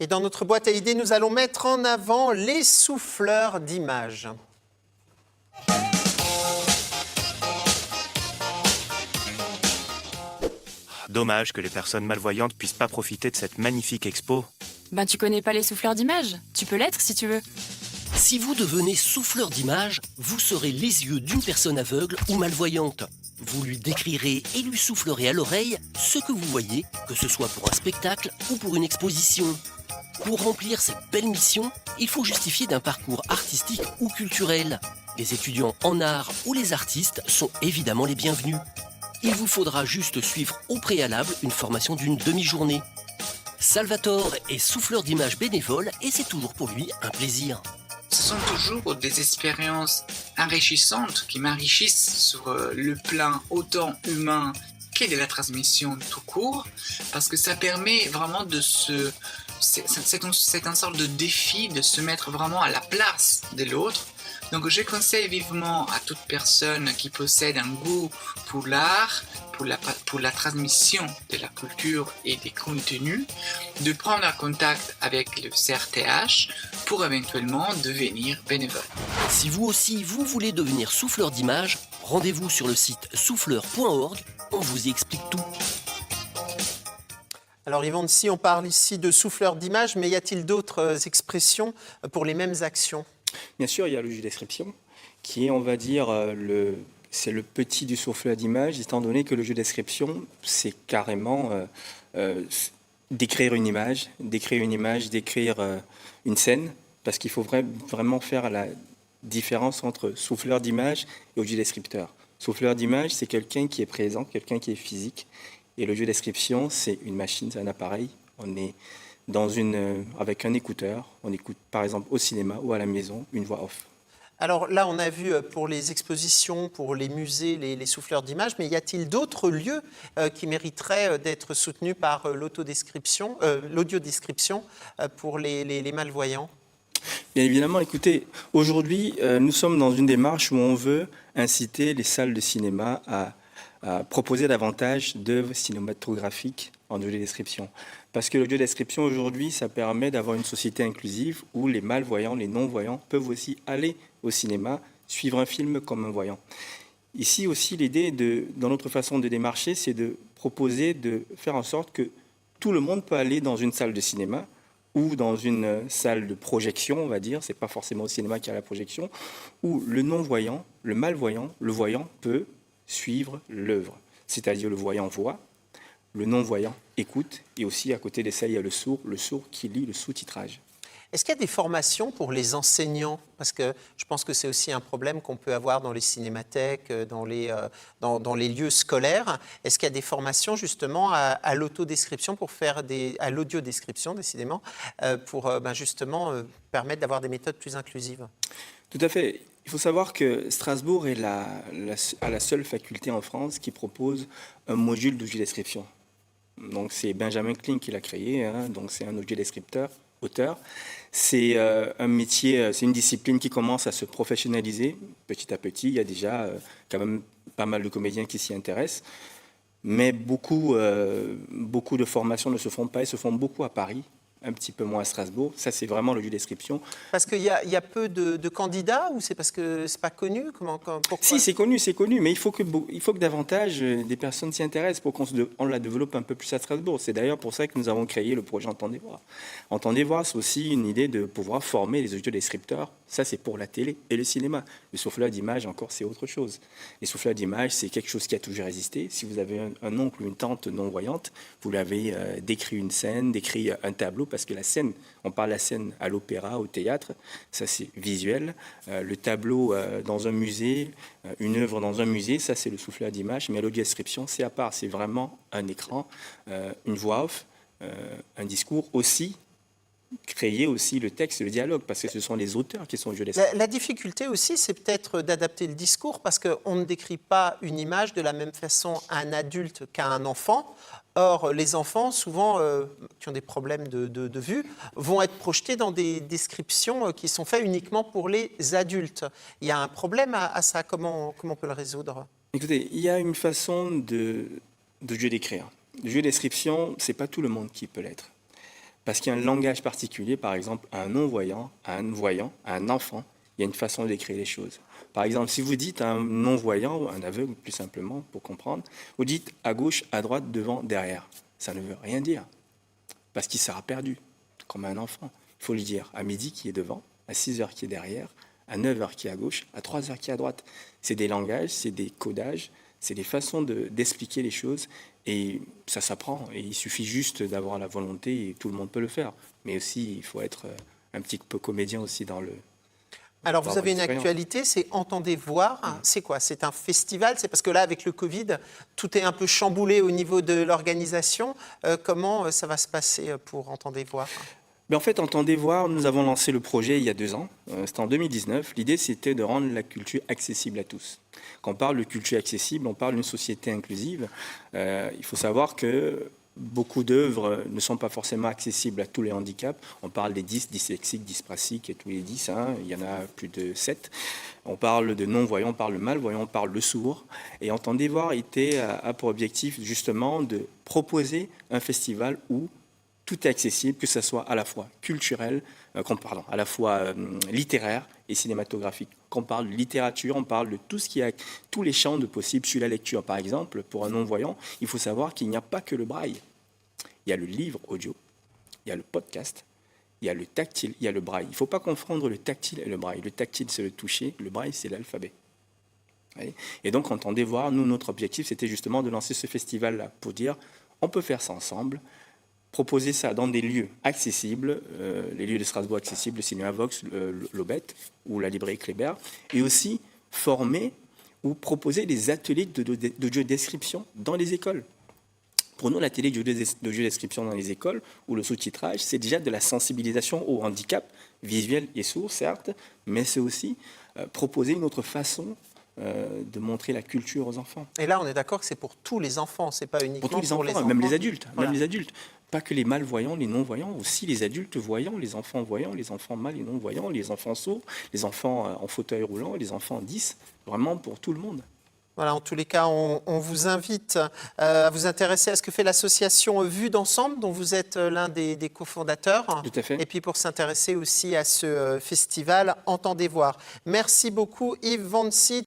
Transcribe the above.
Et dans notre boîte à idées, nous allons mettre en avant les souffleurs d'images. Dommage que les personnes malvoyantes puissent pas profiter de cette magnifique expo. Ben tu connais pas les souffleurs d'images. Tu peux l'être si tu veux. Si vous devenez souffleur d'images, vous serez les yeux d'une personne aveugle ou malvoyante. Vous lui décrirez et lui soufflerez à l'oreille ce que vous voyez, que ce soit pour un spectacle ou pour une exposition. Pour remplir cette belle mission, il faut justifier d'un parcours artistique ou culturel. Les étudiants en art ou les artistes sont évidemment les bienvenus. Il vous faudra juste suivre au préalable une formation d'une demi-journée. Salvatore est souffleur d'images bénévole et c'est toujours pour lui un plaisir. Ce sont toujours des expériences enrichissantes qui m'enrichissent sur le plan autant humain que de la transmission tout court, parce que ça permet vraiment de c'est une sorte de défi de se mettre vraiment à la place de l'autre. Donc je conseille vivement à toute personne qui possède un goût pour l'art, pour la transmission de la culture et des contenus, de prendre contact avec le CRTH pour éventuellement devenir bénévole. Si vous aussi vous voulez devenir souffleur d'images, rendez-vous sur le site souffleur.org, on vous y explique tout. Alors Yvonne, si on parle ici de souffleurs d'images, mais y a-t-il d'autres expressions pour les mêmes actions ? Bien sûr, il y a le jeu description, qui est, on va dire, c'est le petit du souffleur d'image, étant donné que le jeu description, c'est carrément décrire une image, décrire une scène, parce qu'il faut vraiment faire la différence entre souffleur d'image et audio descripteur. Souffleur d'image, c'est quelqu'un qui est présent, quelqu'un qui est physique, et le jeu description, c'est une machine, c'est un appareil. On est avec un écouteur, on écoute par exemple au cinéma ou à la maison une voix off. Alors là, on a vu pour les expositions, pour les musées, les souffleurs d'images, mais y a-t-il d'autres lieux qui mériteraient d'être soutenus par l'audiodescription pour les malvoyants ? Bien évidemment, écoutez, aujourd'hui, nous sommes dans une démarche où on veut inciter les salles de cinéma à proposer davantage d'œuvres cinématographiques en audiodescription. Parce que l'audiodescription aujourd'hui, ça permet d'avoir une société inclusive où les malvoyants, les non-voyants peuvent aussi aller au cinéma, suivre un film comme un voyant. Ici aussi, l'idée, dans notre façon de démarcher, c'est de proposer de faire en sorte que tout le monde peut aller dans une salle de cinéma ou dans une salle de projection, on va dire, c'est pas forcément au cinéma qu'il y a la projection, où le non-voyant, le malvoyant, le voyant peut suivre l'œuvre. C'est-à-dire le voyant voit, le non-voyant écoute, et aussi à côté de ça, il y a le sourd qui lit le sous-titrage. Est-ce qu'il y a des formations pour les enseignants ? Parce que je pense que c'est aussi un problème qu'on peut avoir dans les cinémathèques, dans les lieux scolaires. Est-ce qu'il y a des formations justement à l'autodescription pour faire à l'audiodescription, décidément, pour justement permettre d'avoir des méthodes plus inclusives ? Tout à fait. Il faut savoir que Strasbourg est la seule faculté en France qui propose un module d'audiodescription. Donc c'est Benjamin Kling qui l'a créé, donc c'est un audiodescripteur, auteur. C'est un métier, c'est une discipline qui commence à se professionnaliser petit à petit. Il y a déjà quand même pas mal de comédiens qui s'y intéressent. Mais beaucoup de formations ne se font pas, elles se font beaucoup à Paris, un petit peu moins à Strasbourg. Ça, c'est vraiment l'audiodescription. Parce qu'il y a peu de candidats ou c'est parce que c'est pas connu ? Pourquoi ? Si, c'est connu, mais il faut que davantage des personnes s'y intéressent pour qu'on la développe un peu plus à Strasbourg. C'est d'ailleurs pour ça que nous avons créé le projet Entendez voir. Entendez voir, c'est aussi une idée de pouvoir former les audiodescripteurs. Ça, c'est pour la télé et le cinéma. Le souffleur d'image, encore, c'est autre chose. Les souffleurs d'image, c'est quelque chose qui a toujours existé. Si vous avez un oncle ou une tante non-voyante, vous l'avez décrit une scène, décrit un tableau, parce que la scène, on parle de la scène à l'opéra, au théâtre, ça c'est visuel. Le tableau dans un musée, une œuvre dans un musée, ça c'est le souffleur d'image, mais l'audiodescription, c'est à part, c'est vraiment un écran, une voix off, un discours aussi, créer aussi le texte, le dialogue, parce que ce sont les auteurs qui sont audiodescripteurs. La difficulté aussi, c'est peut-être d'adapter le discours, parce qu'on ne décrit pas une image de la même façon à un adulte qu'à un enfant. Or, les enfants, souvent, qui ont des problèmes de vue, vont être projetés dans des descriptions qui sont faites uniquement pour les adultes. Il y a un problème à ça. Comment on peut le résoudre ? Écoutez, il y a une façon de jeu d'écrire. Le jeu description, ce n'est pas tout le monde qui peut l'être. Parce qu'il y a un langage particulier, par exemple, à un non-voyant, à un voyant, à un enfant, il y a une façon de décrire les choses. Par exemple, si vous dites à un non-voyant, ou un aveugle plus simplement, pour comprendre, vous dites à gauche, à droite, devant, derrière. Ça ne veut rien dire, parce qu'il sera perdu, comme un enfant. Il faut lui dire à midi qui est devant, à 6h qui est derrière, à 9h qui est à gauche, à 3h qui est à droite. C'est des langages, c'est des codages, c'est des façons d'expliquer les choses, et ça s'apprend. Et il suffit juste d'avoir la volonté, et tout le monde peut le faire. Mais aussi, il faut être un petit peu comédien aussi dans le... Alors, vous avez une expérience. actualité, c'est Entendez voir. C'est quoi? C'est un festival? C'est parce que là, avec le Covid, tout est un peu chamboulé au niveau de l'organisation. Comment ça va se passer pour Entendez voir? Mais en fait, Entendez voir, nous avons lancé le projet il y a 2 ans. C'était en 2019. L'idée, c'était de rendre la culture accessible à tous. Quand on parle de culture accessible, on parle d'une société inclusive. Il faut savoir que beaucoup d'œuvres ne sont pas forcément accessibles à tous les handicaps. On parle des dyslexiques, dyspraxiques et tous les 10. Il y en a plus de 7. On parle de non-voyants, on parle de malvoyants, on parle de sourds. Et Entendez voir a pour objectif justement de proposer un festival où tout est accessible, que ce soit à la fois culturel, à la fois littéraire et cinématographique. Quand on parle de littérature, on parle de tout ce qui a, tous les champs de possibles sur la lecture. Par exemple, pour un non-voyant, il faut savoir qu'il n'y a pas que le braille. Il y a le livre audio, il y a le podcast, il y a le tactile, il y a le braille. Il ne faut pas confondre le tactile et le braille. Le tactile, c'est le toucher, le braille, c'est l'alphabet. Et donc, Entendez voir, nous, notre objectif, c'était justement de lancer ce festival-là pour dire, on peut faire ça ensemble, proposer ça dans des lieux accessibles, les lieux de Strasbourg accessibles, le cinéma Vox, l'Aubette ou la librairie Kléber, et aussi former ou proposer des ateliers de jeux description dans les écoles. Pour nous, l'atelier de jeux description dans les écoles ou le sous-titrage, c'est déjà de la sensibilisation au handicap visuel et sourd, certes, mais c'est aussi proposer une autre façon de montrer la culture aux enfants. Et là, on est d'accord que c'est pour tous les enfants, c'est pas uniquement pour tous les enfants, enfants. même les adultes, Voilà. même les adultes. Pas que les malvoyants, les non-voyants, aussi les adultes voyants, les enfants mal et non-voyants, les enfants sourds, les enfants en fauteuil roulant, les enfants en 10, vraiment pour tout le monde. Voilà, en tous les cas, on vous invite à vous intéresser à ce que fait l'association Vue d'Ensemble, dont vous êtes l'un des cofondateurs. Tout à fait. Et puis pour s'intéresser aussi à ce festival Entendez voir. Merci beaucoup Yves Vancy.